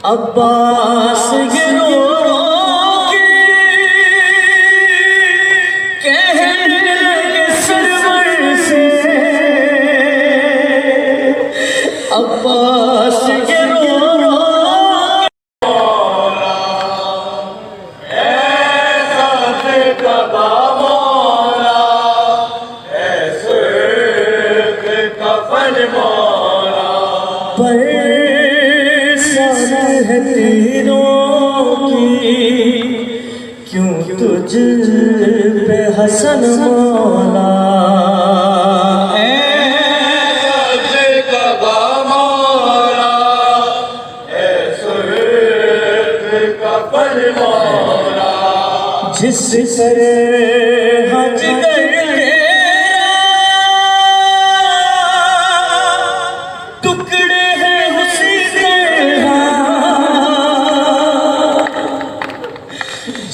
अब्बास गिरो के कहने लगे सरवर से, अब्बास गिरो क्यों तुझ पे हसन मौला, जिस तरह हज टुकड़े हैं उसी तरह,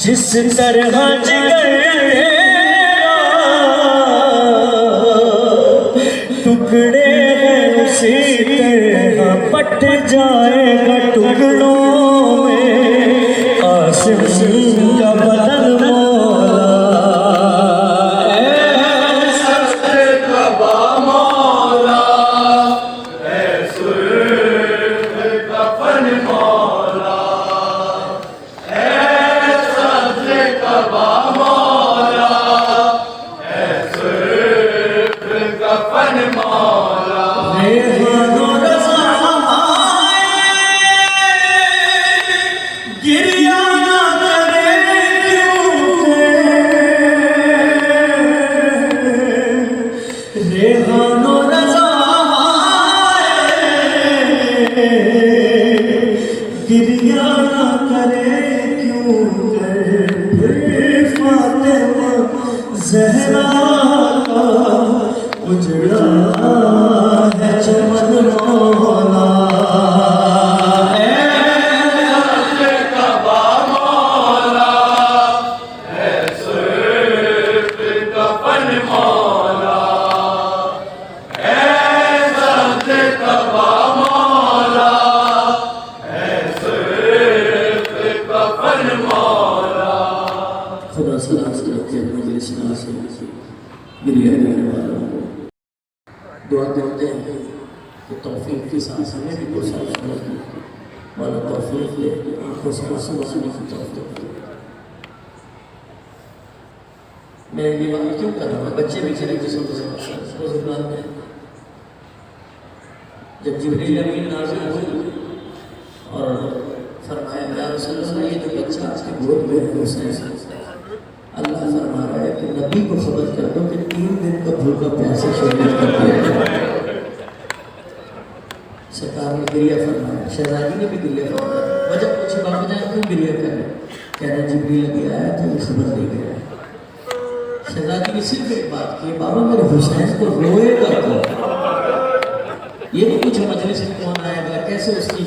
जिस तरह जिगर टुकड़े हैं उसी तरह पट जाएगा टुकड़ों में आसिम का बदन मौला, सबसे कबा मौला, सुर्ख कफन मौला, सबसे कबा मौला, सुर्ख कफन मौला। गिरिया रेहानो रज़ा गिरिया ना करे क्यों कर, फातिमा ज़हरा उजड़ा है चमन मौला, सबसे कबा मौला, सुर्ख कफन मौला, सबसे कबा मौला, सुर्ख कफन मौला। खुदा सलाम रखे मजलिस से गिरिया जाने वालों को दुआ करते हैं कि तौफीक के साथ हमें भी कुछ वाला तौफीक ले, आंखों से आंसू बहाने की तौफीक दे। मैं ये बात क्यों कर रहा हूँ, बच्चे भी चले किस्म से जब जिब्रील अमीन नाज़िल हुई और फरमाया या रसूल अल्लाह ये जो बच्चा आपके गोद में है उसने, अल्लाह फरमा रहा है कि नबी को खबर कर दो कि 3 दिन का भूखा प्यासा शहीद कर दिया। सरकार ने गिरिया फरमाया, शहजादी ने भी गिरिया फरमाया। वजह पूछी बाबा जान क्यों गिरिया कर रहे, कह रहे जिब्रील अभी आया तो ये खबर दे गया। शहजादी ने सिर्फ एक बात की, बाबा मेरे हुसैन को रोएगा तो ये नहीं पूछा मजलिस में कौन आएगा, कैसे उसकी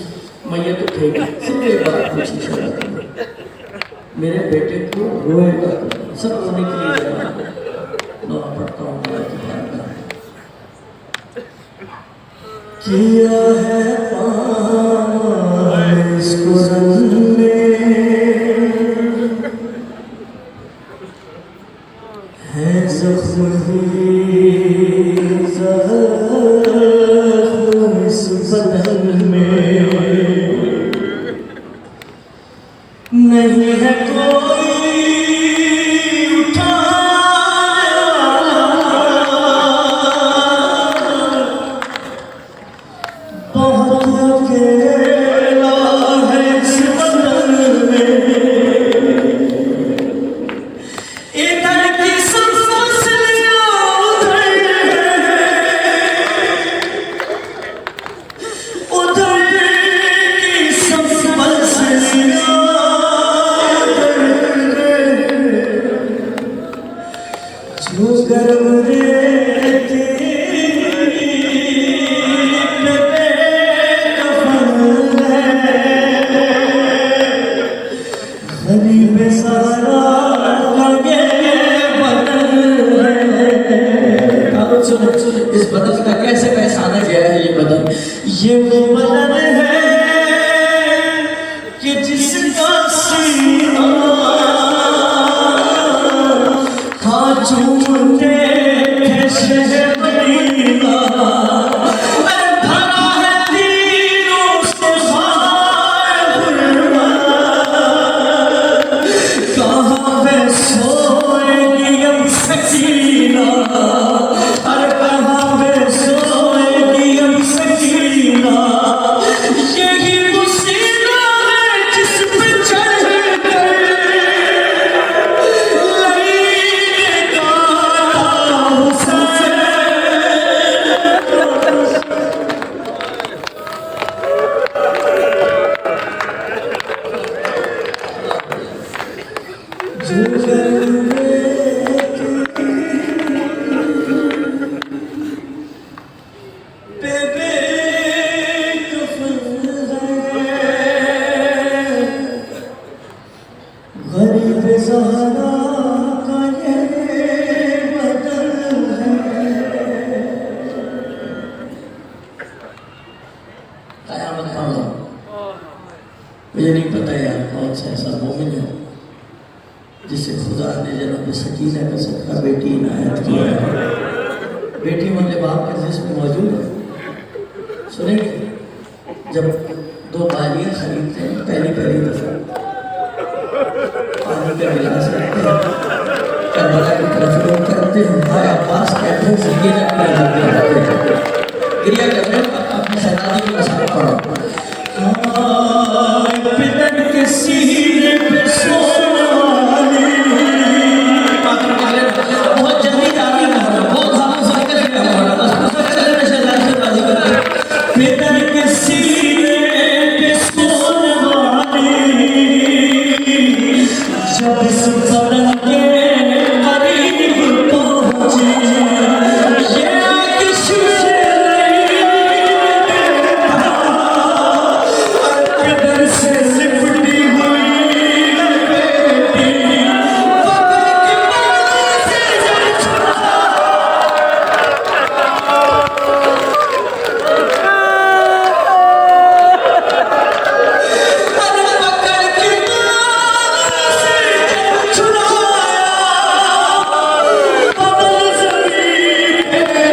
मैयत उठेगी, सिर्फ एक बात पूछी शहजादी ने, मेरे बेटे को रोएगा तो। सब रोने के लिए नौ पढ़ता हूँ किया है इसको रंग में है ज़ख्म इस बदन में, नहीं है कोई उठा बहुत अकेला है इस गरीब ज़हरा का ये बदल है। क़यामत का वक्त, मुझे नहीं पता यार कौन सा ऐसा मोमिन है जिसे खुदा ने जनाब सकीना का सदका बेटी इनायत किया है। बेटी वाले बाप के जिस्म में मौजूद है। सुनेंगे जब दो बालियाँ खरीदते हैं पहली दफ़ा पानी का गिलास रखते हैं, करबला की तरफ लोग करते हैं, भाई अब्बास कहते हैं सकीना की आज़ादी करते हैं, गिरिया करते हैं, अपनी शहजादी की मसाला पढ़ो। पितर के सीने पे सोने वाली, बहुत जल्दी जाती है, बहुत हालों से निकल गया हमारा, बस उसका चले में शहजादी से राजी करते हैं। पितर के सीने पे सोने वाली, जब इस बदन के करीब पहुंची, ये आतिश से पितर से लिपटी हुई बेटी, पकड़ के बालों से जब छुड़ा, अरे पकड़ के बालों से जब छुड़ाया, बदल ज़मीन पे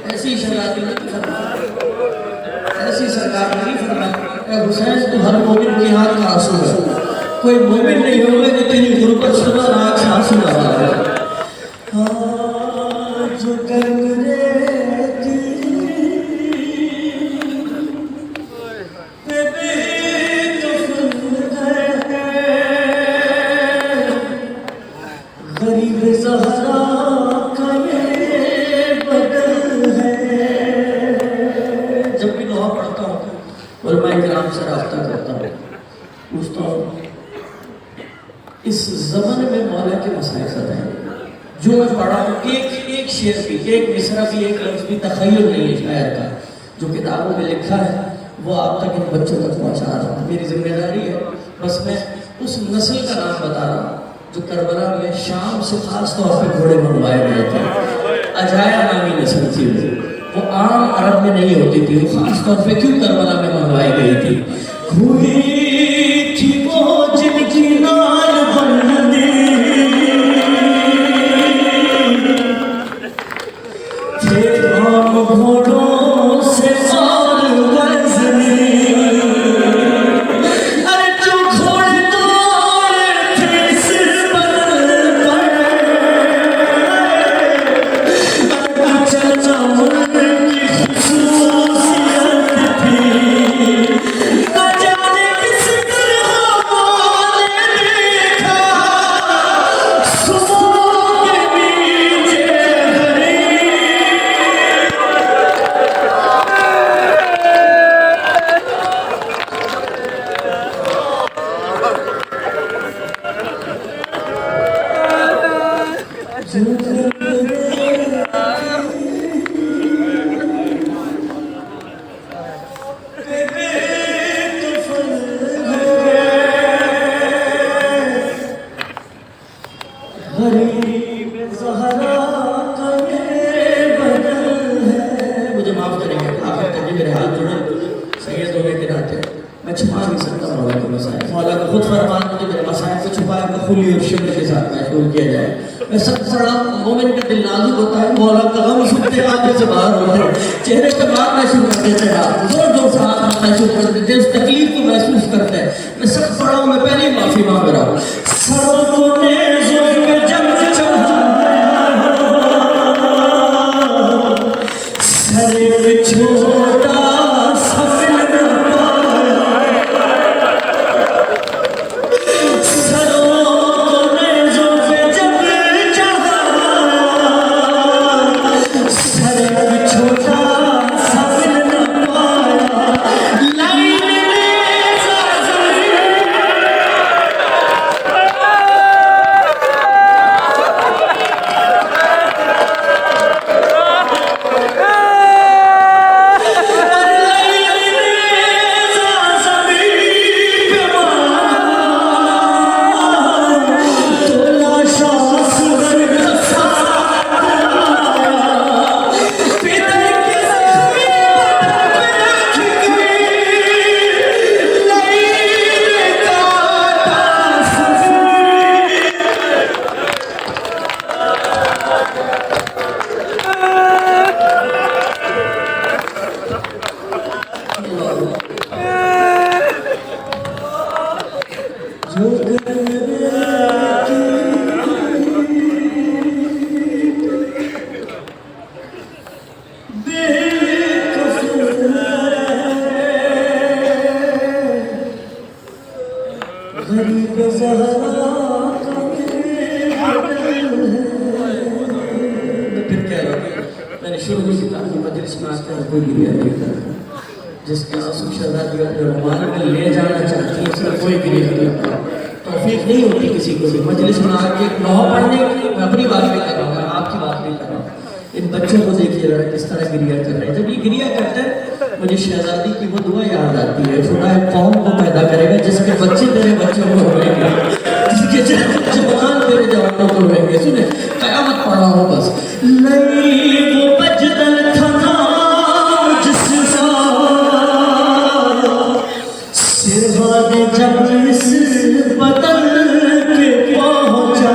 ऐसी शरारत नहीं फरमाई, ऐसी सरकार नहीं फरमाई। हुसैन तो हर मोमिन की आंख का आंसू है, कोई मोमिन नहीं होगा जो तेरी गुर्बत सुना आंख से आंसू ना आए। जो गंगरेती पे बेकफन है, गरीब ज़हरा का ये बदल है। जब भी दुआ पढ़ता हूँ उलमाए किराम से रास्ता करता हूँ, पूछता हूँ इस ज़माने में मौला के मसाइल हैं जो मैं पढ़ा हूँ, एक शेर भी, एक मिसरा भी, एक लफ्ज़ भी तख़य्युल नहीं है शायर का, जो किताबों में लिखा है वो आप तक इन बच्चों तक पहुँचा रहा हूँ। मेरी जिम्मेदारी है, बस मैं उस नस्ल का नाम बता रहा हूँ जो करबला में शाम से खास तौर पे घोड़े मंगवाए गए थे। अजाया नामी नस्ल थी वो आम अरब में नहीं होती थी, वो खास तौर पे क्यों करबला में मंगवाई गई थी? हुई थी वो जिनकी नाल बंदी, थे आम घोड़ों से और वज़नी, अरे जो घोड़े दौड़े थे सिर पर, चलना उनकी खुसूसियत थी, न जाने किस तरह मौला ने देखा सुबह के नीचे हरी। गरीब ज़हरा का ये बदल है। मुझे माफ़ करेंगे, आखिर तक मेरे हाथ जुड़े सैयद होने के नाते मैं छुपा नहीं सकता मौला के मसाइल। मौला का खुद फरमान मुझे मेरे मसाइल को छुपाया का खुली और शुक्र के साथ महसूस किया जाए। मैं सब सड़ा मोमिन का दिल नाजुक होता है, मौला का गम सुनते आगे से बाहर होते हैं, चेहरे पर मारना शुरू कर देते हैं, आप जोर जोर से हाथ मारना शुरू कर देते हैं, उस तकलीफ को महसूस करते हैं। मैं सब पढ़ा हूँ, मैं पहले ही माफ़ी मांग रहा हूँ। सरों ने ज़ोर पे जब सरे पे छोटा सा फिल्म पाया, जो गरीब ज़हरा का फिर कह रहा हूँ, मैंने शुरू में कहा कि मजलिस में आते हैं कोई गिरिया नहीं करता, जिसके आंसू शहजादी अपने रुमाल में ले जाना चाहती है उसमें कोई गिरिया नहीं करता। तौफीक नहीं होती किसी को भी मजलिस में आके नौ पढ़ने की। मैं अपनी बात नहीं कर रहा हूँ, आपकी बात नहीं कर रहा हूँ। इन बच्चों को देखिए जरा किस तरह गिरिया कर रहे हैं। जब ये गिरिया करते हैं मुझे शहजादी की वो दुआ याद आती है, खुदा एक कौम को पैदा करेगा जिसके बच्चे तेरे बच्चों को रोएंगे, जिसके जवान तेरे जवानों को रोएंगे। सुने कयामत पड़ा हो बस नहीं वो बजदल था जिसका सिरहाने जब इस बदल के पहुंचा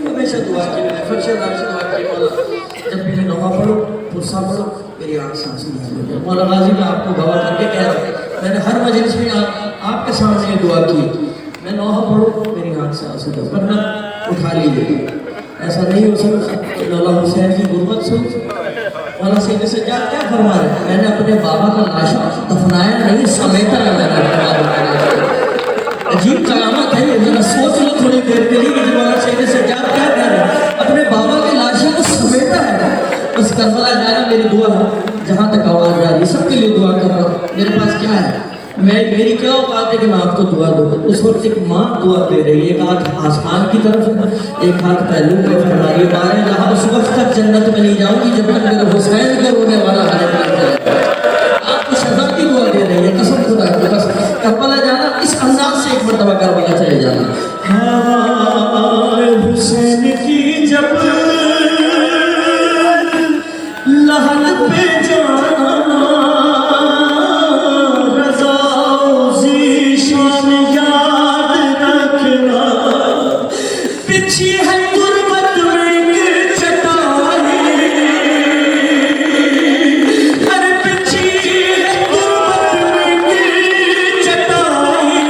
हमेशा दुआ की जब भी नवा पढ़ो पुरसा पढ़ो मेरी आँख सांस नहीं। मौला गाजी मैं आपको गवाह करके कह रहा हूँ, मैंने हर मजलिस में आपके सामने ये दुआ की, मैं नौहा पढ़ो मेरी आँख से आंसू दो वरना उठा लीजिए। ऐसा नहीं हो सकता। मौला हुसैन की गुर्बत सुन मौला सैयद सज्जाद क्या फरमा रहे हैं, मैंने अपने बाबा का लाशा दफनाया नहीं समेटा है मैंने अपने बाबा का। अजीब कयामत है ये, जरा सोच लो थोड़ी देर के लिए कि मौला सैयद सज्जाद क्या कह रहे हैं, अपने बाबा के लाशे को समेटा है। बस करबला जाना मेरी दुआ है, जहाँ तक आवाज़ आ रही सबके लिए दुआ कर रहा हूँ। मेरे पास क्या है, मेरी क्या औकात है कि मैं आपको दुआ दूँ। उस वक्त एक माँ दुआ दे रही है, एक हाथ आसमान की तरफ एक हाथ पहलू पे फरमा रही है, बारह जहाँ उस वक्त तक जन्नत में नहीं जाऊँगी जब तक मेरे हुसैन का रोने वाला हाल नहीं जाए। आपको शहजादी दुआ दे रही है, कसम खुदा की। बस करबला जाना इस अंदाज से एक मरतबा करबला चले जाना। हुसैन की जब लहन पे जाना रज़ाउज़ी शान याद रखना, पीछे है गुर्बत में एक चटाई, अरे पीछे है गुर्बत में एक चटाई,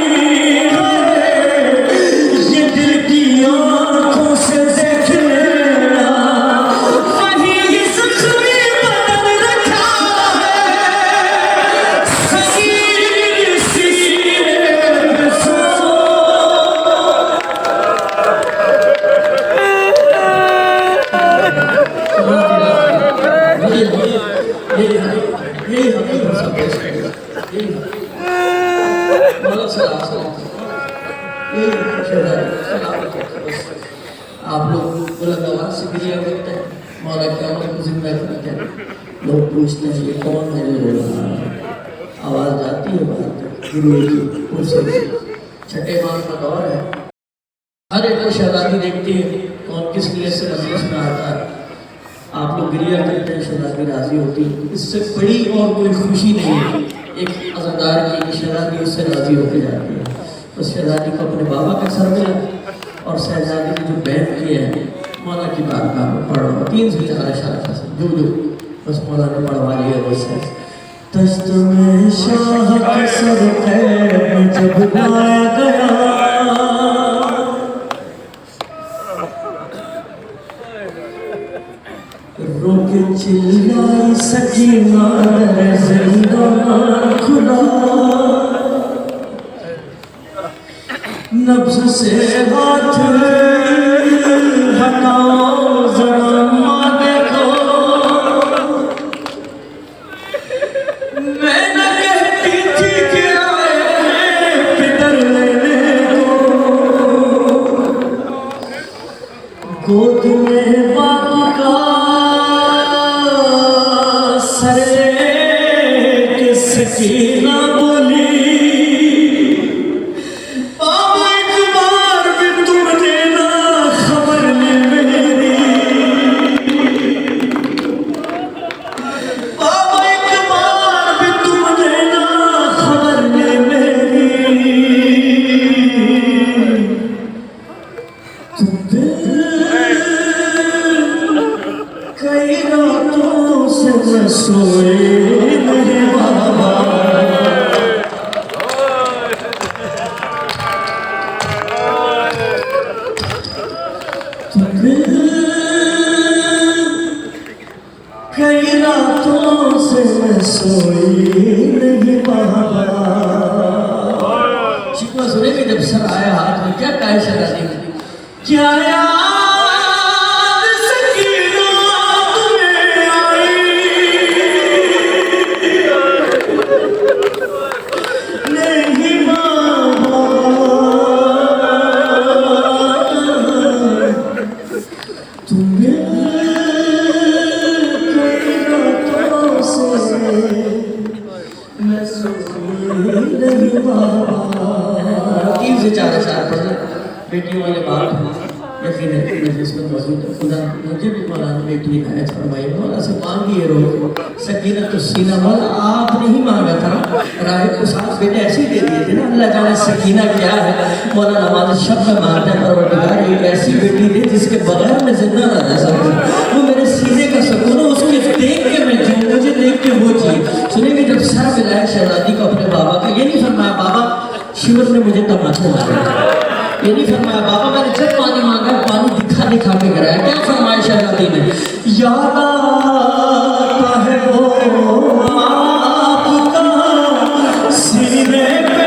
ये दिल की आँखों से देख लेना वही ज़ख्मी बदन रखा है सगीर सीने में सो। आप लोग बुलंद आवाज से गिरिया करते हैं, मौला क्या को जिंदा करते हैं। लोग पूछते हैं ये कौन है जो रो रहा है, आवाज आती है बाहर तक गिरिए की कुर्सी से। छठे माह का दौर है, हर एक को शहजादी देखती है कौन किस लिए से मजलिस में आता है। आप लोग गिरिया करते हैं, शहजादी राजी होती है। इससे बड़ी और कोई खुशी नहीं है एक अज़ादार की शहजादी उससे राजी होकर जाती है। तो शहजादी को अपने बाबा का सर मिला और शहजादी ने जो बैठ किया है मौला की बारगाह में पढ़ो 3 से 4 इशारा से जो बस मौला ने पढ़वा लिया। वो से तश्त में शाह के सर कैद जब लाया गया, रोके चिल्लाई सकीना जिंदा खुदा नब्ज से हाथ हटाओ जरा माँ देखो मैं न कहती थी कि आए किधर लेने को गोद में बाप का सर के सकीना बोली कई रातों से मैं सोए नहीं बाबा कई रातों से मैं सोई नहीं बाबा। शिकवा सुनेंगे जब सर आया हाथ में क्या कहे शहजादी ने क्या बेटियों वाले बात यकीन है मजलिस में मौजूद है खुदा मुझे भी मौलाना बेटी इनायत फरमाए मौला से मांगिए रो सकीना तो सीना मौला आपने ही मांगा था राहे को साथ बेटे ऐसे ही दे दिए थे ना अल्लाह जाने सकीना क्या है मौला नमाज शब में मांगता है परवरदिगार एक ऐसी बेटी दे जिसके बगैर मैं जिंदा ना रह सकूं वो मेरे सीने का सुकून है उसके देख के मैं जीऊं मुझे देख के वो चाहिए सुनेंगे जब सर मिलाया शहजादी को अपने बाबा का ये नहीं फरमाया बाबा शिवर ने मुझे तमाचा मारा ये नहीं फरमाया बाबा मैंने जब पानी मांगा पानी दिखा दिखा के गिराया क्या फरमाया शहजादी ने याद आता है वो आपका सीने पे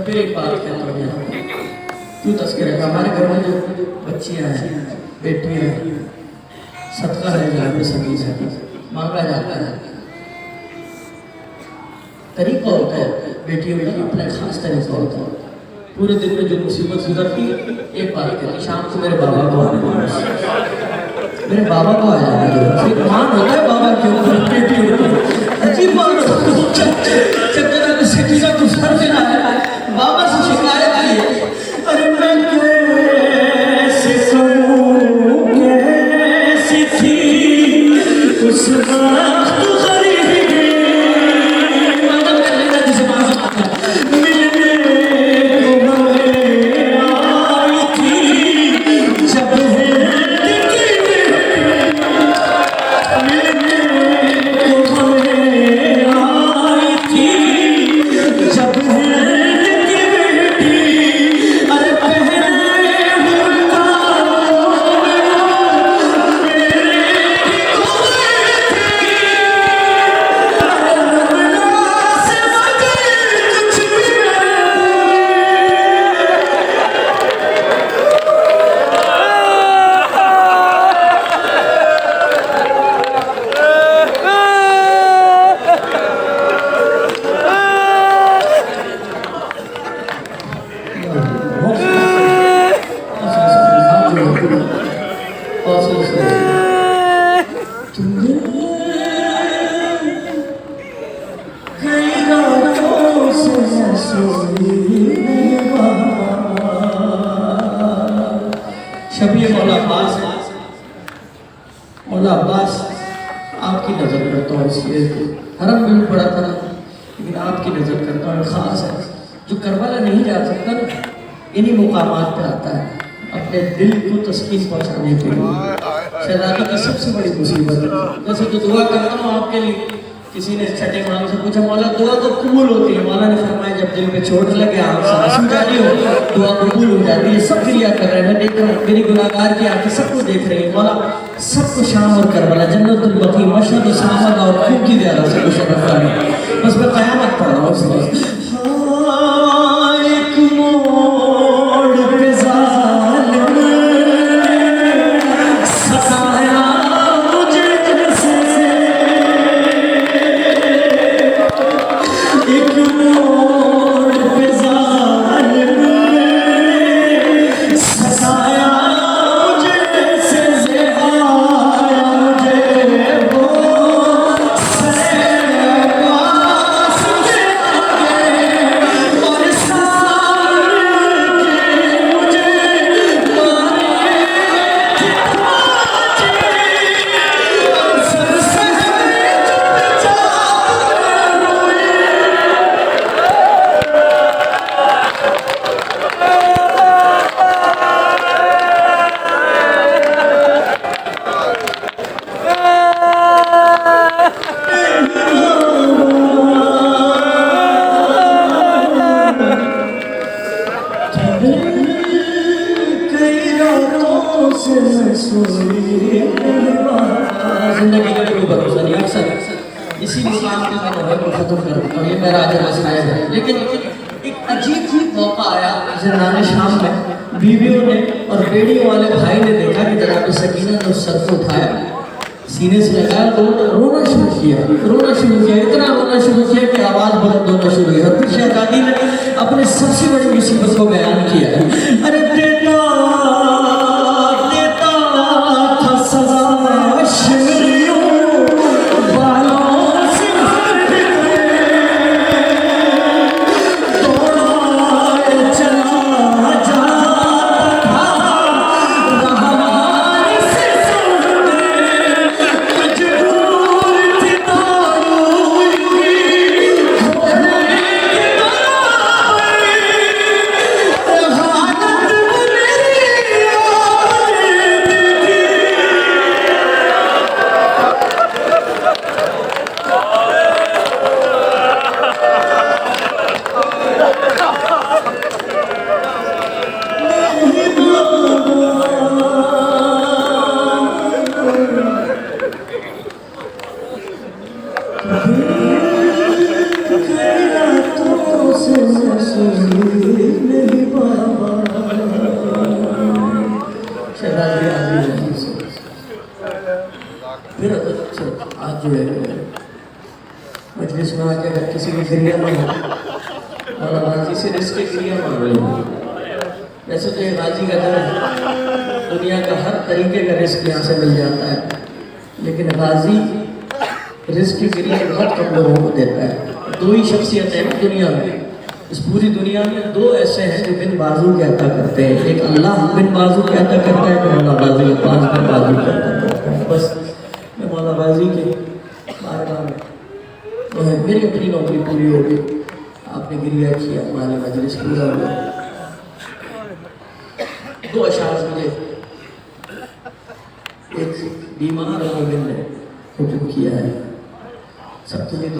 फिर एक बात कहता हूँ क्यों तस्करा हमारे घर में जो बच्चियाँ हैं बेटियाँ हैं सदका है घर में सभी से मांगा जाता है तरीका होता है बेटियों में अपना खास तरीका होता है पूरे दिन में जो मुसीबत गुजरती है एक बात कहती शाम को मेरे बाबा को आने मेरे बाबा को आ जाने दो फिर मान होता है बाबा क्यों बेटी होती है अजीब बात सकीना तो सर मिला है बाबा से शिकायत की अरे मैं कैसे करूं कैसी थी उस वक्त मौला अब्बास आपकी नज़र करता हूँ इस शेर को, हरम में भी पढ़ा था लेकिन आपकी नज़र करता हूँ। ख़ास है जो करबला नहीं जा सकता ना, इन्हीं मुकामात पर आता है अपने दिल को तस्कीन पहुँचाने के लिए। शहजादी की सबसे बड़ी मुसीबत है, जैसे तो दुआ करता हूँ आपके लिए, किसी ने छठे इमाम से पूछा मौला दुआ तो कबूल होती है, मौला ने फरमाया जब दिल पे चोट लगे आप सांस जारी हो दुआ कबूल हो जाती है। सब क्रिया कर रहे हैं, मैं देख रहा हूँ मेरी गुनाहगार की आंखें सबको देख रही है। मौला सबको शाम और करबला जन्नतुल बकी मशहद सामद और खूब की ज़्यादा से मुशर्रफ करें। बस मैं क़यामत पढ़ रहा हूँ। एक मोड़ पे ज़ालिम सताया मुझे जैसे, एक मोड़ पे ज़ालिम सताया मुझे जैसे, आया मुझे वो सरे पास से आगे और सारे के मुझे मारे सबसे चुप चाप रोए। कई रातों से मैं सोई जिंदगी का कोई भरोसा नहीं। अक्सर इसी मुकाम के मैं नज़र को खत्म करता हूँ, ये मेरा आज शायद है। लेकिन एक अजीब मौका आया जनाने शाम में, बीवियों ने और बेड़ियों वाले भाई ने देखा कि जनाब सकीना ने उस सर को उठाया, सीने से लगाया, रोना शुरू किया, इतना रोना शुरू किया कि आवाज़ बहुत होना शुरू हुई। और फिर शहजादी ने अपने सबसे बड़ी मुसीबत को बयान किया। अरे देता देता था सजा शिमरियों बालों से दौड़ाए चला जाता था रहमान से सुनते, मजबूर थी दारू की खोने के फिर आज जो है मजलिस में आके अगर किसी की गिरिया में हो और गाजी से रिस्क की गिरिया मांग रहे हो, वैसे तो ये गाजी का दर है, दुनिया का हर तरीके का रिस्क यहाँ से मिल जाता है, लेकिन गाजी रिस्क की गिरिया बहुत कम लोगों को देता है। दो ही शख्सियत है दुनिया में, इस पूरी दुनिया में दो ऐसे हैं जो बिन बाजू के अता करते हैं, एक अल्लाह बिन बाजू के अता करता है, तो मौला बाजी अब्बास बिन बाजू के अता करता है। बस मैं मौला बाजी के बारगाह में तो है, मेरी अपनी नौकरी पूरी हो गई, आपने गिरिया किया, हमारे मजलिस पूरा हुआ। दो अशार मुझे एक बीमार मोमिन ने हुक्म किया है सबके लिए।